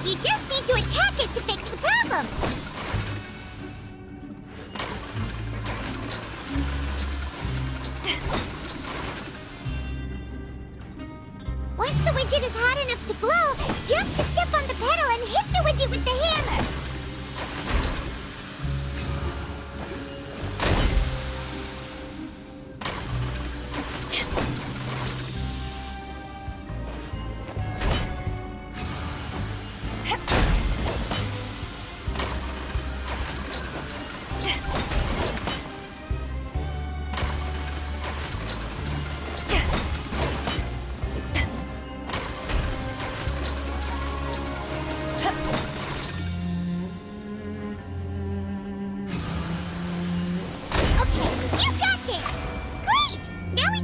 You just need to attack it to fix the problem. Once the widget is hot enough to glow, jump to step on the pedal and hit the widget with the hammer.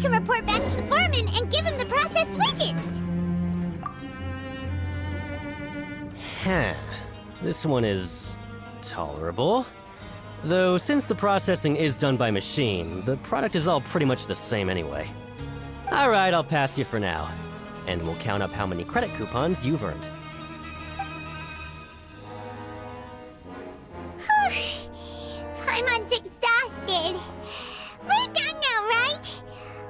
Can report back to the foreman and give him the processed widgets. This one is tolerable. Though since the processing is done by machine, the product is all pretty much the same anyway. Alright, I'll pass you for now. And we'll count up how many credit coupons you've earned. Paimon's exhausted. We're done now, right?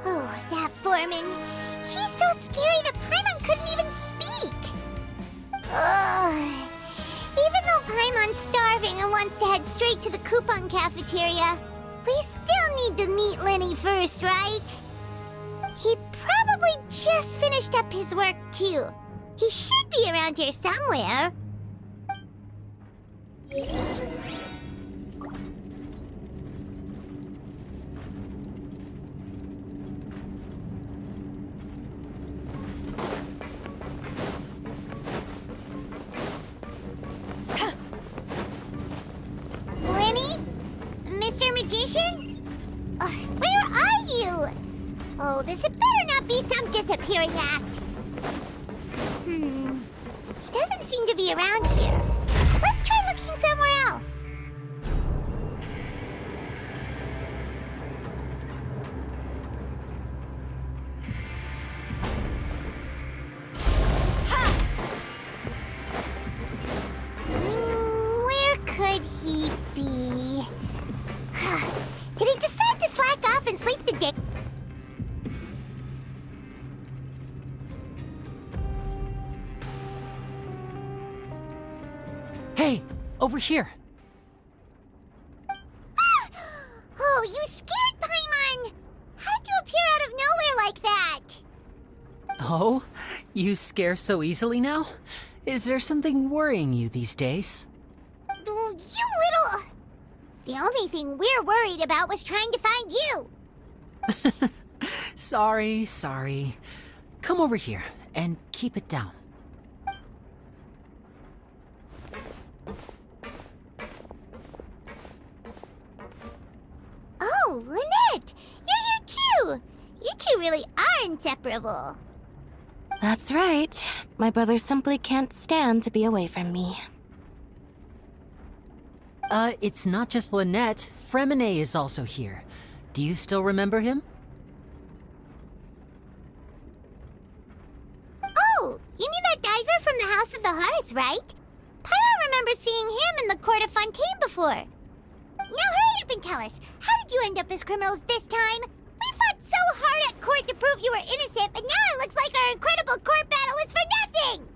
Oh, that foreman. He's so scary that Paimon couldn't even speak. Ugh. Even though Paimon's starving and wants to head straight to the coupon cafeteria, we still need to meet Lenny first, right? He probably just finished up his work, too. He should be around here somewhere. Where are you? Oh, this had better not be some disappearing act. He doesn't seem to be around here. Let's try looking somewhere else. Where could he be? Did he decide to slack off and sleep the day? Hey, over here. Ah! Oh, you scared Paimon! How did you appear out of nowhere like that? Oh, you scare so easily now? Is there something worrying you these days? You little... The only thing we're worried about was trying to find you. Sorry. Come over here and keep it down. Oh, Lynette! You're here too! You two really are inseparable. That's right. My brother simply can't stand to be away from me. It's not just Lynette. Fremine is also here. Do you still remember him? Oh, you mean that diver from the House of the Hearth, right? Paimon remembers seeing him in the Court of Fontaine before. Now hurry up and tell us, how did you end up as criminals this time? We fought so hard at court to prove you were innocent, but now it looks like our incredible court battle was for nothing!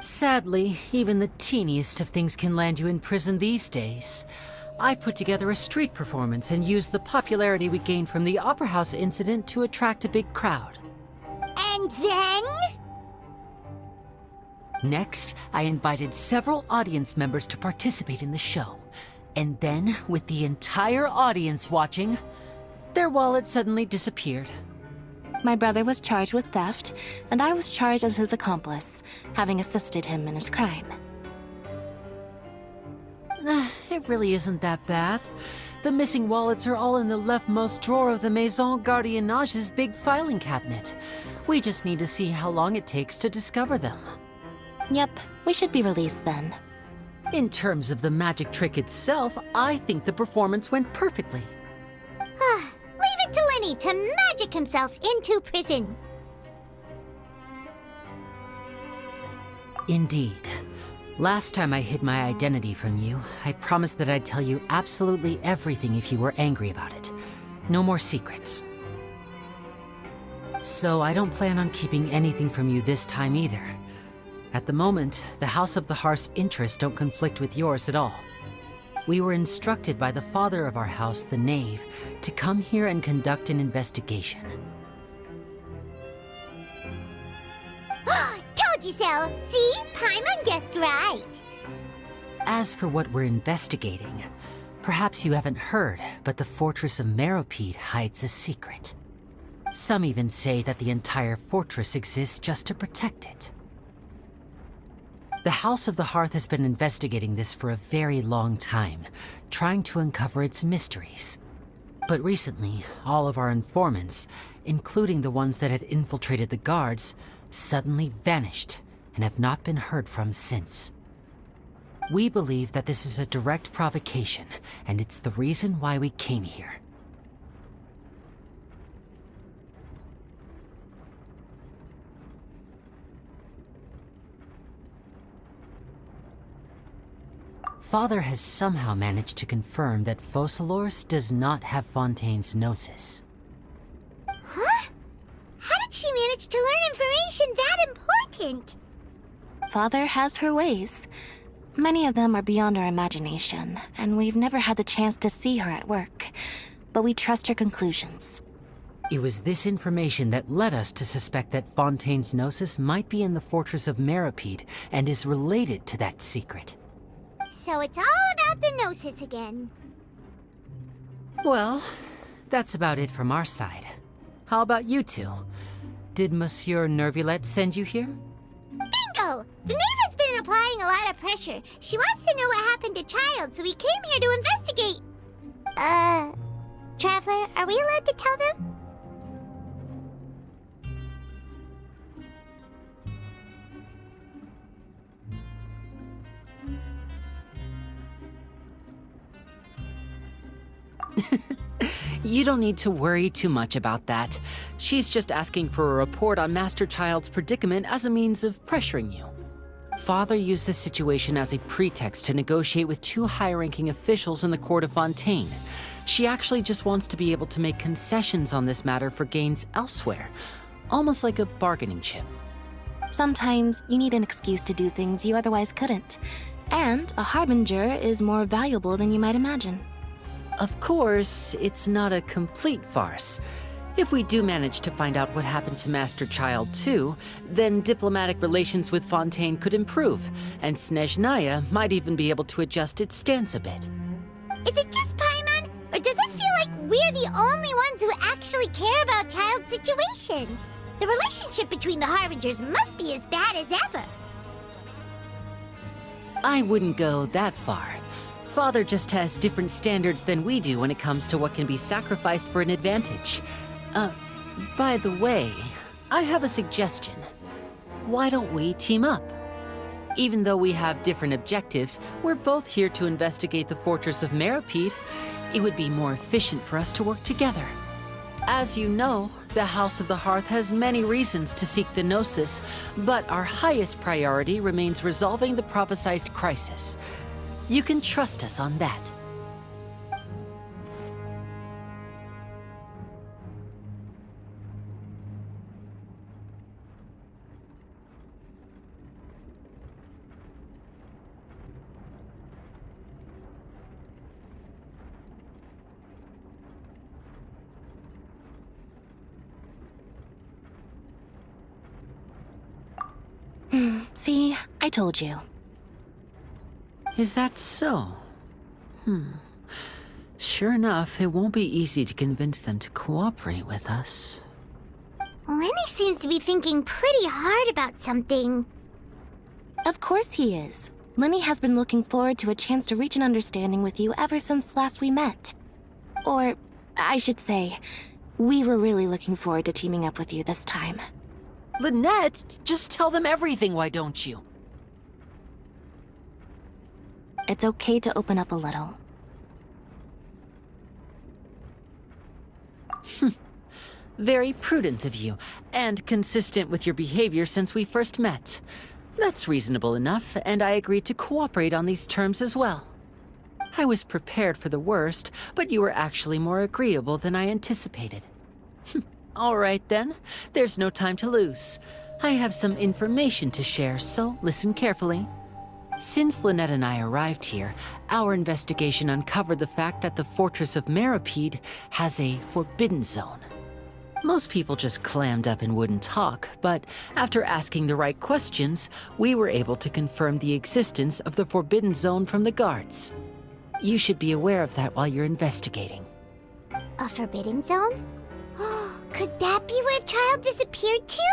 Sadly, even the teeniest of things can land you in prison these days. I put together a street performance and used the popularity we gained from the Opera House incident to attract a big crowd. And then? Next, I invited several audience members to participate in the show. And then, with the entire audience watching, their wallet suddenly disappeared. My brother was charged with theft, and I was charged as his accomplice, having assisted him in his crime. It really isn't that bad. The missing wallets are all in the leftmost drawer of the Maison Gardiennage's big filing cabinet. We just need to see how long it takes to discover them. Yep, we should be released then. In terms of the magic trick itself, I think the performance went perfectly. Leave it to Lenny to magic himself into prison. Indeed. Last time I hid my identity from you, I promised that I'd tell you absolutely everything if you were angry about it. No more secrets. So I don't plan on keeping anything from you this time either. At the moment, the House of the Hearth's interests don't conflict with yours at all. We were instructed by the father of our house, the Knave, to come here and conduct an investigation. Told you so! See? Paimon guessed right. As for what we're investigating, perhaps you haven't heard, but the fortress of Meropide hides a secret. Some even say that the entire fortress exists just to protect it. The House of the Hearth has been investigating this for a very long time, trying to uncover its mysteries. But recently, all of our informants, including the ones that had infiltrated the guards, suddenly vanished and have not been heard from since. We believe that this is a direct provocation, and it's the reason why we came here. Father has somehow managed to confirm that Focalors does not have Fontaine's Gnosis. Huh? How did she manage to learn information that important? Father has her ways. Many of them are beyond our imagination, and we've never had the chance to see her at work. But we trust her conclusions. It was this information that led us to suspect that Fontaine's Gnosis might be in the fortress of Meropide and is related to that secret. So it's all about the Gnosis again. Well, that's about it from our side. How about you two? Did Monsieur Nervulette send you here? Bingo! The Knave has been applying a lot of pressure. She wants to know what happened to Child, so we came here to investigate. Traveler, are we allowed to tell them? You don't need to worry too much about that. She's just asking for a report on Master Child's predicament as a means of pressuring you. Father used this situation as a pretext to negotiate with two high-ranking officials in the court of Fontaine. She actually just wants to be able to make concessions on this matter for gains elsewhere, almost like a bargaining chip. Sometimes you need an excuse to do things you otherwise couldn't. And a harbinger is more valuable than you might imagine. Of course, it's not a complete farce. If we do manage to find out what happened to Master Child too, then diplomatic relations with Fontaine could improve, and Snezhnaya might even be able to adjust its stance a bit. Is it just Paimon? Or does it feel like we're the only ones who actually care about Child's situation? The relationship between the Harbingers must be as bad as ever. I wouldn't go that far. Father just has different standards than we do when it comes to what can be sacrificed for an advantage. By the way, I have a suggestion. Why don't we team up? Even though we have different objectives, we're both here to investigate the fortress of Meropide. It would be more efficient for us to work together. As you know, the House of the Hearth has many reasons to seek the Gnosis, but our highest priority remains resolving the prophesized crisis. You can trust us on that. See, I told you. Is that so? Sure enough, it won't be easy to convince them to cooperate with us. Lenny seems to be thinking pretty hard about something. Of course he is. Lenny has been looking forward to a chance to reach an understanding with you ever since last we met. Or, I should say, we were really looking forward to teaming up with you this time. Lynette, just tell them everything, why don't you? It's okay to open up a little. Very prudent of you, and consistent with your behavior since we first met. That's reasonable enough, and I agreed to cooperate on these terms as well. I was prepared for the worst, but you were actually more agreeable than I anticipated. All right then, there's no time to lose. I have some information to share, so listen carefully. Since Lynette and I arrived here, our investigation uncovered the fact that the Fortress of Meripede has a forbidden zone. Most people just clammed up and wouldn't talk, but after asking the right questions, we were able to confirm the existence of the forbidden zone from the guards. You should be aware of that while you're investigating. A forbidden zone? Could that be where the child disappeared to?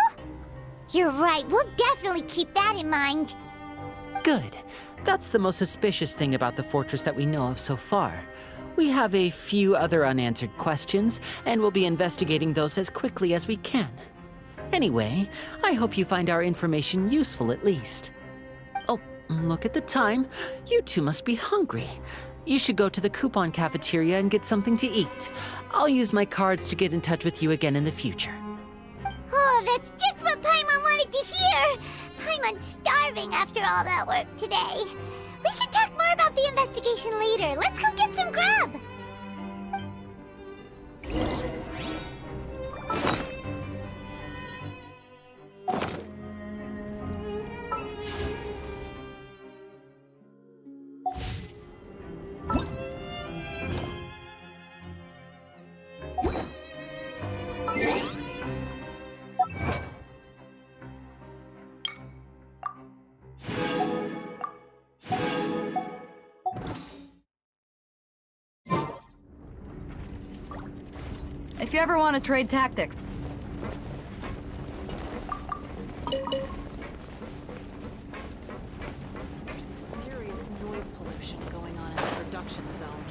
You're right, we'll definitely keep that in mind. Good. That's the most suspicious thing about the fortress that we know of so far. We have a few other unanswered questions, and we'll be investigating those as quickly as we can. Anyway, I hope you find our information useful at least. Oh, look at the time. You two must be hungry. You should go to the coupon cafeteria and get something to eat. I'll use my cards to get in touch with you again in the future. Oh, that's just what Paimon wanted to hear! Paimon's starving after all that work today. We can talk more about the investigation later. Let's go get some grub! If you ever want to trade tactics. There's some serious noise pollution going on in the production zone.